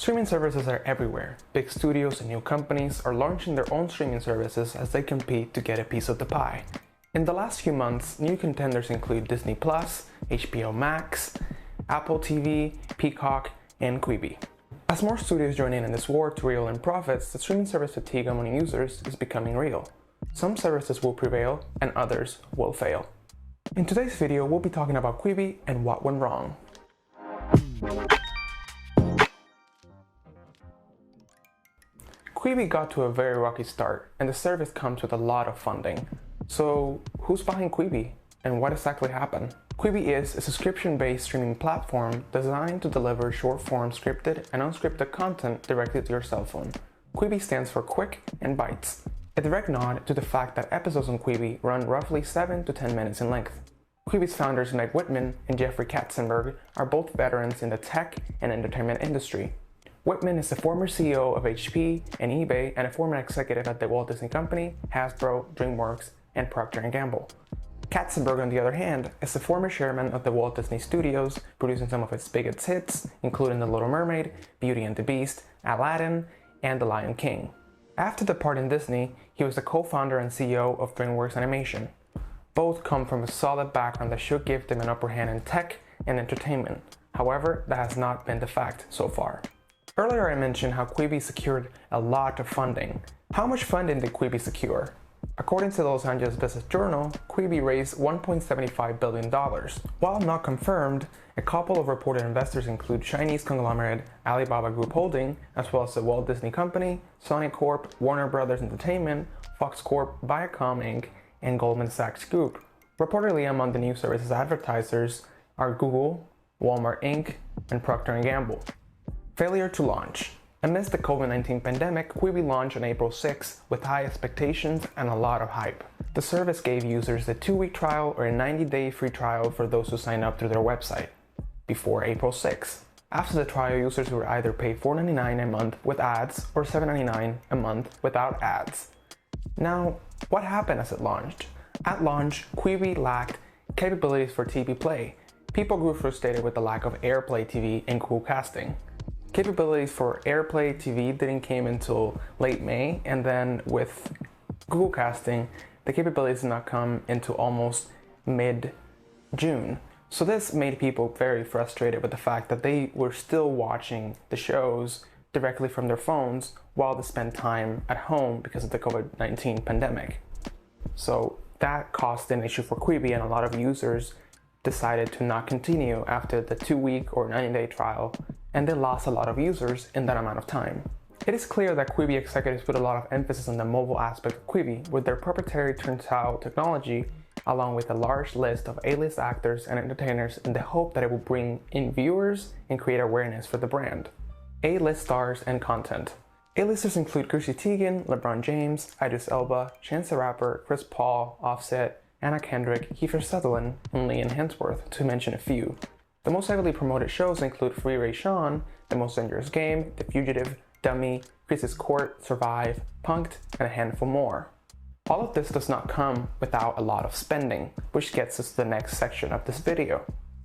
Streaming services are everywhere. Big studios and new companies are launching their own streaming services as they compete to get a piece of the pie. In the last few months, new contenders include Disney+, HBO Max, Apple TV, Peacock, and Quibi. As more studios join in this war to reel in profits, the streaming service fatigue among users is becoming real. Some services will prevail and others will fail. In today's video, we'll be talking about Quibi and what went wrong. Quibi got to a very rocky start, and the service comes with a lot of funding. So, who's behind Quibi, and what exactly happened? Quibi is a subscription-based streaming platform designed to deliver short-form scripted and unscripted content directly to your cell phone. Quibi stands for Quick and Bites, a direct nod to the fact that episodes on Quibi run roughly 7 to 10 minutes in length. Quibi's founders Meg Whitman and Jeffrey Katzenberg are both veterans in the tech and entertainment industry. Whitman is the former CEO of HP and eBay and a former executive at the Walt Disney Company, Hasbro, DreamWorks, and Procter & Gamble. Katzenberg, on the other hand, is the former chairman of the Walt Disney Studios, producing some of its biggest hits, including The Little Mermaid, Beauty and the Beast, Aladdin, and The Lion King. After departing Disney, he was the co-founder and CEO of DreamWorks Animation. Both come from a solid background that should give them an upper hand in tech and entertainment. However, that has not been the fact so far. Earlier I mentioned how Quibi secured a lot of funding. How much funding did Quibi secure? According to the Los Angeles Business Journal, Quibi raised $1.75 billion. While not confirmed, a couple of reported investors include Chinese conglomerate Alibaba Group Holding, as well as the Walt Disney Company, Sony Corp, Warner Brothers Entertainment, Fox Corp, Viacom Inc., and Goldman Sachs Group. Reportedly among the new service's advertisers are Google, Walmart Inc., and Procter & Gamble. Failure to launch. Amidst the COVID-19 pandemic, Quibi launched on April 6 with high expectations and a lot of hype. The service gave users a 2-week trial or a 90-day free trial for those who sign up through their website before April 6. After the trial, users would either pay $4.99 a month with ads or $7.99 a month without ads. Now, what happened as it launched? At launch, Quibi lacked capabilities for TV Play. People grew frustrated with the lack of AirPlay TV and Google Casting. Capabilities for AirPlay TV didn't come until late May, and then with Google Casting, the capabilities did not come until almost mid-June. So this made people very frustrated with the fact that they were still watching the shows directly from their phones while they spent time at home because of the COVID-19 pandemic. So that caused an issue for Quibi, and a lot of users decided to not continue after the 2-week or 90-day trial, and they lost a lot of users in that amount of time. It is clear that Quibi executives put a lot of emphasis on the mobile aspect of Quibi with their proprietary turntile technology, along with a large list of A-list actors and entertainers in the hope that it will bring in viewers and create awareness for the brand. A-list stars and content. A-listers include Chrissy Teigen, LeBron James, Idris Elba, Chance the Rapper, Chris Paul, Offset, Anna Kendrick, Kiefer Sutherland, and Liam Hemsworth, to mention a few. The most heavily promoted shows include Free Ray Sean, The Most Dangerous Game, The Fugitive, Dummy, Chris's Court, Survive, Punk'd, and a handful more. All of this does not come without a lot of spending, which gets us to the next section of this video.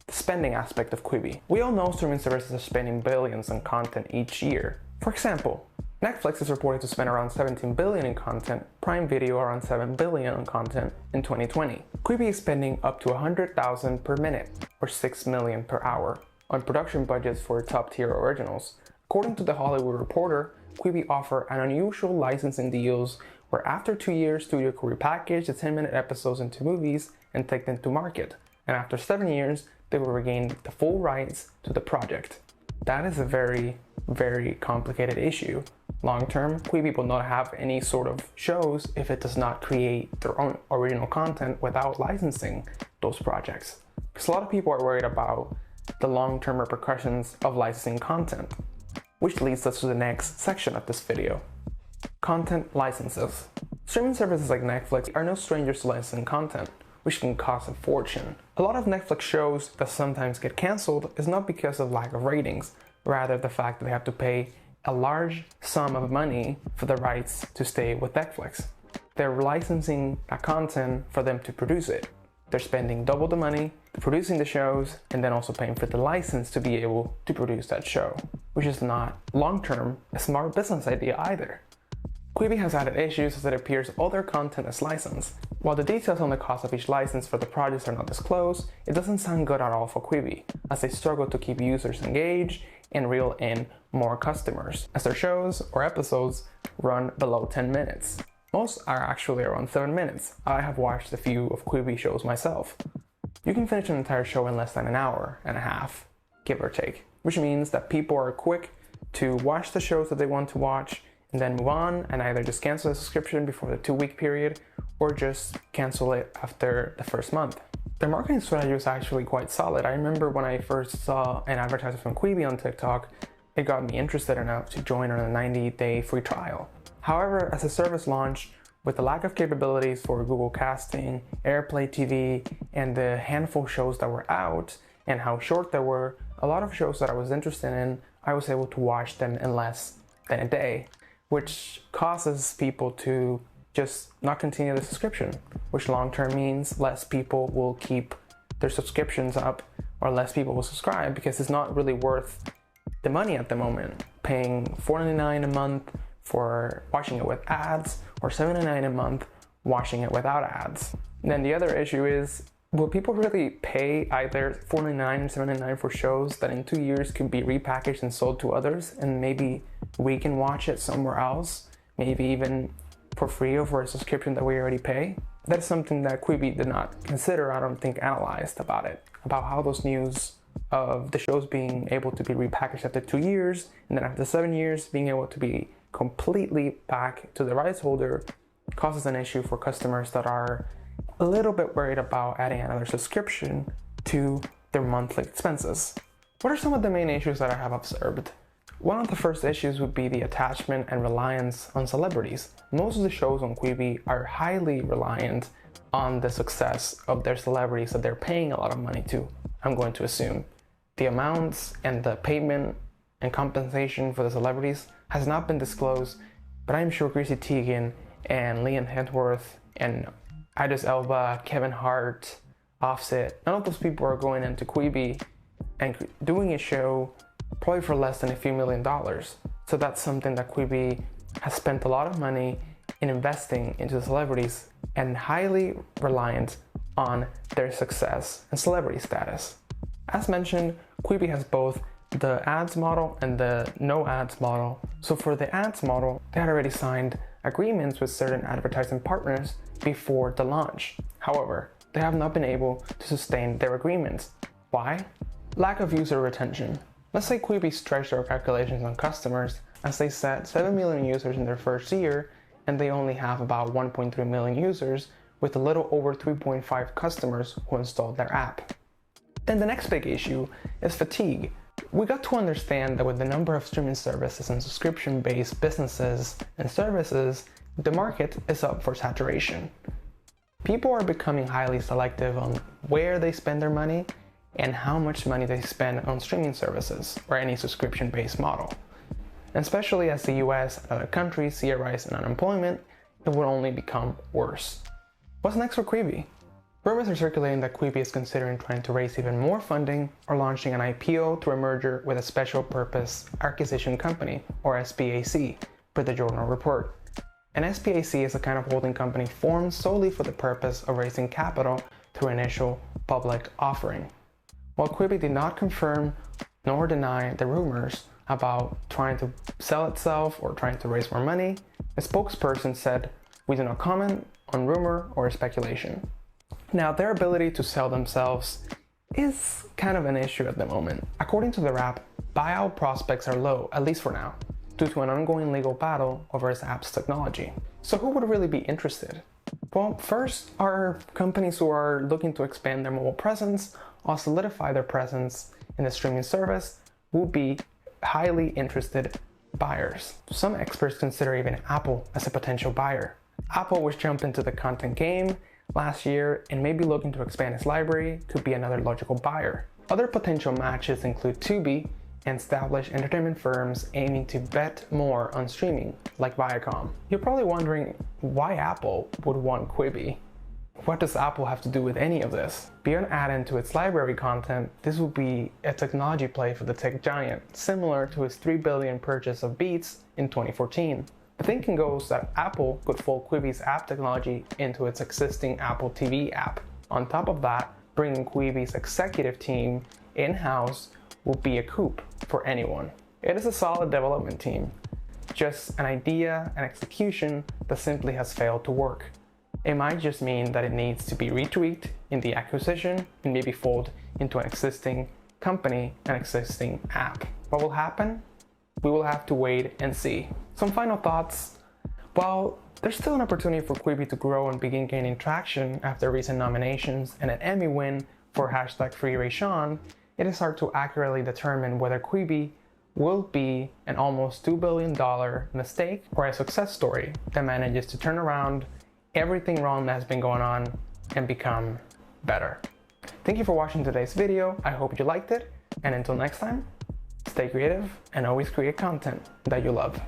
The spending aspect of Quibi. We all know streaming services are spending billions on content each year. For example, Netflix is reported to spend around $17 billion in content, Prime Video around $7 billion on content in 2020. Quibi is spending up to $100,000 per minute, or $6 million per hour, on production budgets for top-tier originals. According to The Hollywood Reporter, Quibi offer an unusual licensing deals where after 2 years, studio could repackage the 10-minute episodes into movies and take them to market, and after 7 years, they will regain the full rights to the project. That is a very, very complicated issue. Long term, Quibi will not have any sort of shows if it does not create their own original content without licensing those projects. Because a lot of people are worried about the long-term repercussions of licensing content, which leads us to the next section of this video. Content licenses. Streaming services like Netflix are no strangers to licensing content, which can cost a fortune. A lot of Netflix shows that sometimes get canceled is not because of lack of ratings, rather the fact that they have to pay a large sum of money for the rights to stay with Netflix. They're licensing that content for them to produce it. they're spending double the money producing the shows and then also paying for the license to be able to produce that show, which is not long-term a smart business idea either. Quibi has added issues as it appears all their content is licensed. While the details on the cost of each license for the projects are not disclosed, it doesn't sound good at all for Quibi, as they struggle to keep users engaged and reel in more customers, as their shows or episodes run below 10 minutes. Most are actually around 7 minutes. I have watched a few of Quibi shows myself. You can finish an entire show in less than an hour and a half, give or take, which means that people are quick to watch the shows that they want to watch and then move on and either just cancel the subscription before the 2-week period or just cancel it after the first month. Their marketing strategy is actually quite solid. I remember when I first saw an advertisement from Quibi on TikTok, it got me interested enough to join on a 90-day free trial. However, as the service launched, with the lack of capabilities for Google Casting, AirPlay TV, and the handful of shows that were out, and how short they were, a lot of shows that I was interested in, I was able to watch them in less than a day, which causes people to just not continue the subscription, which long-term means less people will keep their subscriptions up or less people will subscribe because it's not really worth the money at the moment. Paying $4.99 a month for watching it with ads or $7.99 a month watching it without ads. And then the other issue is, will people really pay either $4.99 and $7.99 for shows that in 2 years could be repackaged and sold to others and maybe we can watch it somewhere else, maybe even for free over a subscription that we already pay? That's something that Quibi did not consider, I don't think analyzed about it, about how those news of the shows being able to be repackaged after 2 years and then after 7 years being able to be completely back to the rights holder causes an issue for customers that are a little bit worried about adding another subscription to their monthly expenses. What are some of the main issues that I have observed? One of the first issues would be the attachment and reliance on celebrities. Most of the shows on Quibi are highly reliant on the success of their celebrities that they're paying a lot of money to, I'm going to assume. The amounts and the payment and compensation for the celebrities has not been disclosed, but I'm sure Chrissy Teigen and Liam Hemsworth and Idris Elba, Kevin Hart, Offset, none of those people are going into Quibi and doing a show probably for less than a few $1,000,000. So that's something that Quibi has spent a lot of money in investing into the celebrities and highly reliant on their success and celebrity status. As mentioned, Quibi has both the ads model and the no ads model. So for the ads model, they had already signed agreements with certain advertising partners before the launch. However, they have not been able to sustain their agreements. Why? Lack of user retention. Let's say Quibi stretched their calculations on customers as they set 7 million users in their first year and they only have about 1.3 million users with a little over 3.5 customers who installed their app. Then the next big issue is fatigue. We got to understand that with the number of streaming services and subscription-based businesses and services, the market is up for saturation. People are becoming highly selective on where they spend their money and how much money they spend on streaming services or any subscription-based model. And especially as the US and other countries see a rise in unemployment, it will only become worse. What's next for Quibi? Rumors are circulating that Quibi is considering trying to raise even more funding or launching an IPO through a merger with a special purpose acquisition company, or SPAC, per the Journal report. An SPAC is a kind of holding company formed solely for the purpose of raising capital through initial public offering. While Quibi did not confirm nor deny the rumors about trying to sell itself or trying to raise more money, a spokesperson said, "We do not comment on rumor or speculation." Now, their ability to sell themselves is kind of an issue at the moment. According to the wrap, buyout prospects are low, at least for now, due to an ongoing legal battle over its app's technology. So who would really be interested? Well, first are companies who are looking to expand their mobile presence or solidify their presence in the streaming service would be highly interested buyers. Some experts consider even Apple as a potential buyer. Apple was jumped into the content game last year and may be looking to expand its library, could be another logical buyer. Other potential matches include Tubi and established entertainment firms aiming to bet more on streaming, like Viacom. You're probably wondering why Apple would want Quibi. What does Apple have to do with any of this? Beyond adding to its library content, this would be a technology play for the tech giant, similar to its $3 billion purchase of Beats in 2014. The thinking goes that Apple could fold Quibi's app technology into its existing Apple TV app. On top of that, bringing Quibi's executive team in-house would be a coup for anyone. It is a solid development team, just an idea and execution that simply has failed to work. It might just mean that it needs to be retweaked in the acquisition and maybe fold into an existing company, an existing app. What will happen? We will have to wait and see. Some final thoughts. While there's still an opportunity for Quibi to grow and begin gaining traction after recent nominations and an Emmy win for #FreeRaySean, it is hard to accurately determine whether Quibi will be an almost $2 billion mistake or a success story that manages to turn around everything wrong that has been going on and become better. Thank you for watching today's video. I hope you liked it, and until next time, stay creative and always create content that you love.